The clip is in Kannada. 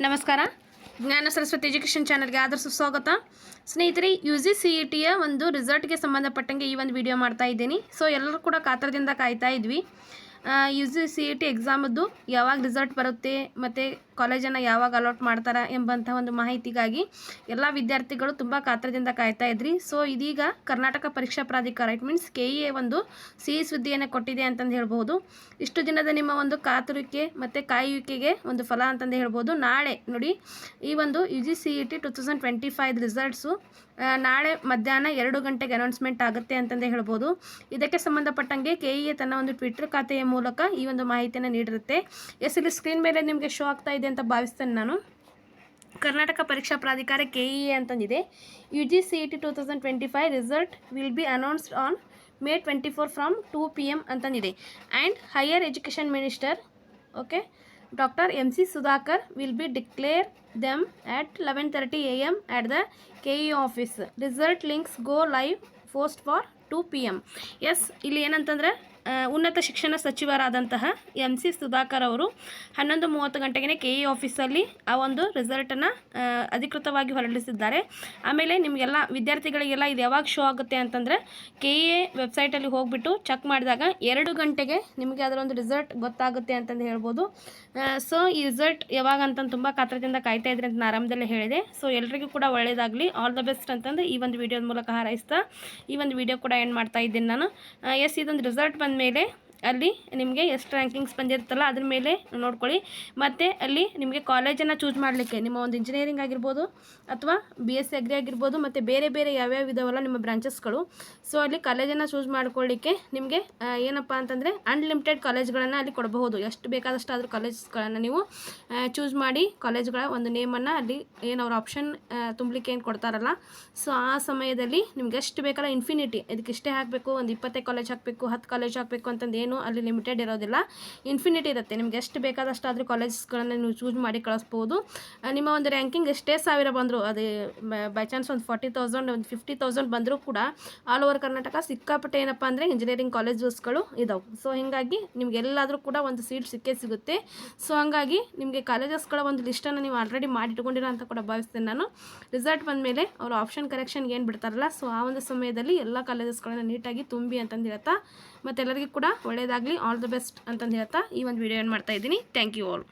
ನಮಸ್ಕಾರ. ಜ್ಞಾನ ಸರಸ್ವತಿ ಎಜುಕೇಷನ್ ಚಾನಲ್ಗೆ ಆದರ್ಶ ಸ್ವಾಗತ. ಸ್ನೇಹಿತರೆ, UGCETಯ ಒಂದು ರಿಸಲ್ಟ್ಗೆ ಸಂಬಂಧಪಟ್ಟಂಗೆ ಈ ಒಂದು ವಿಡಿಯೋ ಮಾಡ್ತಾ ಇದ್ದೀನಿ. ಸೊ ಎಲ್ಲರೂ ಕೂಡ ಕಾತರದಿಂದ ಕಾಯ್ತಾ ಇದ್ವಿ. UGCET ಎಕ್ಸಾಮದ್ದು ಯಾವಾಗ ರಿಸಲ್ಟ್ ಬರುತ್ತೆ ಮತ್ತು ಕಾಲೇಜನ್ನು ಯಾವಾಗ ಅಲಾಟ್ ಮಾಡ್ತಾರೆ ಎಂಬಂಥ ಒಂದು ಮಾಹಿತಿಗಾಗಿ ಎಲ್ಲ ವಿದ್ಯಾರ್ಥಿಗಳು ತುಂಬ ಕಾತರದಿಂದ ಕಾಯ್ತಾ ಇದ್ರಿ. ಸೊ ಇದೀಗ ಕರ್ನಾಟಕ ಪರೀಕ್ಷಾ ಪ್ರಾಧಿಕಾರ ಇಟ್ ಮೀನ್ಸ್ KEA ಒಂದು ಸಿಹಿ ಸುದ್ದಿಯನ್ನು ಕೊಟ್ಟಿದೆ ಅಂತಂದು ಹೇಳ್ಬೋದು. ಇಷ್ಟು ದಿನದ ನಿಮ್ಮ ಒಂದು ಕಾತುರಿಕೆ ಮತ್ತು ಕಾಯುವಿಕೆಗೆ ಒಂದು ಫಲ ಅಂತಂದು ಹೇಳ್ಬೋದು. ನಾಳೆ ನೋಡಿ, ಈ ಒಂದು UGCET 2025 ರಿಸಲ್ಟ್ಸು ನಾಳೆ ಮಧ್ಯಾಹ್ನ 2 ಗಂಟೆಗೆ ಅನೌನ್ಸ್ಮೆಂಟ್ ಆಗುತ್ತೆ ಅಂತಂದೇ ಹೇಳ್ಬೋದು. ಇದಕ್ಕೆ ಸಂಬಂಧಪಟ್ಟಂಗೆ KEA ತನ್ನ ಒಂದು ಟ್ವಿಟರ್ ಖಾತೆಯ ಮೂಲಕ ಈ ಒಂದು ಮಾಹಿತಿಯನ್ನು ನೀಡಿರುತ್ತೆ. ಇಲ್ಲಿ ಸ್ಕ್ರೀನ್ ಮೇಲೆ ನಿಮಗೆ ಶೋ ಆಗ್ತಾ ಇದೆ ಅಂತ ಭಾವಿಸ್ತೇನೆ ನಾನು. ಕರ್ನಾಟಕ ಪರೀಕ್ಷಾ ಪ್ರಾಧಿಕಾರ KEA ಅಂತಂದಿದೆ. UGCET 2025 result will be announced on May 24 from 2 PM ಅಂತಂದಿದೆ. And higher education minister Dr. MC Sudhakar will be declare them at 11:30 AM at the KEA office. Result links go live post for 2 PM. S, ಇಲ್ಲಿ ಏನಂತಂದರೆ ಉನ್ನತ ಶಿಕ್ಷಣ ಸಚಿವರಾದಂತಹ MC ಸುಧಾಕರ್ ಅವರು 11:30 ಗಂಟೆಗೆ KEA ಆಫೀಸಲ್ಲಿ ಆ ಒಂದು ರಿಸಲ್ಟನ್ನು ಅಧಿಕೃತವಾಗಿ ಹೊರಡಿಸಿದ್ದಾರೆ. ಆಮೇಲೆ ನಿಮಗೆಲ್ಲ ವಿದ್ಯಾರ್ಥಿಗಳಿಗೆಲ್ಲ ಇದು ಯಾವಾಗ ಶೋ ಆಗುತ್ತೆ ಅಂತಂದರೆ KEA ವೆಬ್ಸೈಟಲ್ಲಿ ಹೋಗಿಬಿಟ್ಟು ಚೆಕ್ ಮಾಡಿದಾಗ 2 ಗಂಟೆಗೆ ನಿಮಗೆ ಅದರ ಒಂದು ರಿಸಲ್ಟ್ ಗೊತ್ತಾಗುತ್ತೆ ಅಂತಂದು ಹೇಳ್ಬೋದು. ಸೊ ಈ ರಿಸಲ್ಟ್ ಯಾವಾಗ ಅಂತಂದು ತುಂಬ ಕಾತರದಿಂದ ಕಾಯ್ತಾ ಇದ್ರಿ ಅಂತ ನಾನು ಆರಂಭದಲ್ಲೇ ಹೇಳಿದೆ. ಸೊ ಎಲ್ರಿಗೂ ಕೂಡ ಒಳ್ಳೆಯದಾಗಲಿ, ಆಲ್ ದ ಬೆಸ್ಟ್ ಅಂತಂದು ಈ ಒಂದು ವಿಡಿಯೋದ ಮೂಲಕ ಹಾರೈಸ್ತಾ ಈ ಒಂದು ವಿಡಿಯೋ ಕೂಡ ಎಂಡ್ ಮಾಡ್ತಾ ಇದ್ದೀನಿ ನಾನು. ಎಸ್, ಇದೊಂದು ರಿಸಲ್ಟ್ ಬಂದ ಮೇಲೆ ಅಲ್ಲಿ ನಿಮಗೆ ಎಷ್ಟು ರ್ಯಾಂಕಿಂಗ್ಸ್ ಬಂದಿರುತ್ತಲ್ಲ ಅದ್ರ ಮೇಲೆ ನೋಡ್ಕೊಳ್ಳಿ. ಮತ್ತು ಅಲ್ಲಿ ನಿಮಗೆ ಕಾಲೇಜನ್ನು ಚೂಸ್ ಮಾಡಲಿಕ್ಕೆ ನಿಮ್ಮ ಒಂದು ಇಂಜಿನಿಯರಿಂಗ್ ಆಗಿರ್ಬೋದು ಅಥವಾ BSc ಅಗ್ರಿ ಆಗಿರ್ಬೋದು ಮತ್ತು ಬೇರೆ ಬೇರೆ ಯಾವ್ಯಾವ ಇದಾವಲ್ಲ ನಿಮ್ಮ ಬ್ರಾಂಚಸ್ಗಳು. ಸೊ ಅಲ್ಲಿ ಕಾಲೇಜನ್ನು ಚೂಸ್ ಮಾಡ್ಕೊಳ್ಳಿಕ್ಕೆ ನಿಮಗೆ ಏನಪ್ಪ ಅಂತಂದರೆ ಅನ್ಲಿಮಿಟೆಡ್ ಕಾಲೇಜ್ಗಳನ್ನು ಅಲ್ಲಿ ಕೊಡಬಹುದು. ಎಷ್ಟು ಬೇಕಾದಷ್ಟು ಆದರೂ ಕಾಲೇಜ್ಗಳನ್ನು ನೀವು ಚೂಸ್ ಮಾಡಿ ಕಾಲೇಜ್ಗಳ ಒಂದು ನೇಮನ್ನು ಅಲ್ಲಿ ಏನು ಅವ್ರ ಆಪ್ಷನ್ ತುಂಬಲಿಕ್ಕೆ ಏನು ಕೊಡ್ತಾರಲ್ಲ, ಸೊ ಆ ಸಮಯದಲ್ಲಿ ನಿಮ್ಗೆ ಎಷ್ಟು ಬೇಕಲ್ಲ ಇನ್ಫಿನಿಟಿ, ಇದಕ್ಕೆ ಇಷ್ಟೇ ಹಾಕಬೇಕು, ಒಂದು 20 ಕಾಲೇಜ್ ಹಾಕಬೇಕು, 10 ಕಾಲೇಜ್ ಹಾಕಬೇಕು ಅಂತಂದು ಏನು ಅಲ್ಲಿ ಲಿಮಿಟೆಡ್ ಇರೋದಿಲ್ಲ, ಇನ್ಫಿನಿಟಿ ಇರುತ್ತೆ. ನಿಮ್ಗೆ ಎಷ್ಟು ಬೇಕಾದಷ್ಟು ಆದರೂ ಕಾಲೇಜಸ್ಗಳನ್ನು ನೀವು ಚೂಸ್ ಮಾಡಿ ಕಳಿಸ್ಬೋದು. ನಿಮ್ಮ ಒಂದು ರ್ಯಾಂಕಿಂಗ್ ಎಷ್ಟೇ 1000 ಬಂದರೂ, ಅದು ಬೈ ಚಾನ್ಸ್ ಒಂದು 40,000 ಒಂದು 50,000 ಬಂದರೂ ಕೂಡ ಆಲ್ ಓವರ್ ಕರ್ನಾಟಕ ಸಿಕ್ಕಾಪಟ್ಟೆ ಏನಪ್ಪ ಅಂದರೆ ಇಂಜಿನಿಯರಿಂಗ್ ಕಾಲೇಜಸ್ಗಳು ಇದಾವೆ. ಸೊ ಹೀಗಾಗಿ ನಿಮ್ಗೆ ಎಲ್ಲಾದರೂ ಕೂಡ ಒಂದು ಸೀಟ್ ಸಿಕ್ಕೇ ಸಿಗುತ್ತೆ. ಸೊ ಹಂಗಾಗಿ ನಿಮಗೆ ಕಾಲೇಜಸ್ಗಳ ಒಂದು ಲಿಸ್ಟನ್ನು ನೀವು ಆಲ್ರೆಡಿ ಮಾಡಿಟ್ಕೊಂಡಿರೋ ಅಂತ ಕೂಡ ಭಾವಿಸ್ತೇನೆ ನಾನು. ರಿಸಲ್ಟ್ ಬಂದ ಮೇಲೆ ಅವರು ಆಪ್ಷನ್ ಕರೆಕ್ಷನ್ಗೆ ಏನು ಬಿಡ್ತಾರಲ್ಲ, ಸೊ ಆ ಒಂದು ಸಮಯದಲ್ಲಿ ಎಲ್ಲ ಕಾಲೇಜಸ್ಗಳನ್ನು ನೀಟಾಗಿ ತುಂಬಿ ಅಂತಂದು ಹೇಳ್ತಾ, ಮತ್ತು ಎಲ್ಲರಿಗೂ ಕೂಡ ಒಳ್ಳೆಯದಾಗಲಿ, ಆಲ್ ದ ಬೆಸ್ಟ್ ಅಂತಂದು ಹೇಳ್ತಾ ಈ ಒಂದು ವಿಡಿಯೋ ಏನು ಮಾಡ್ತಾ ಇದ್ದೀನಿ. Thank you all.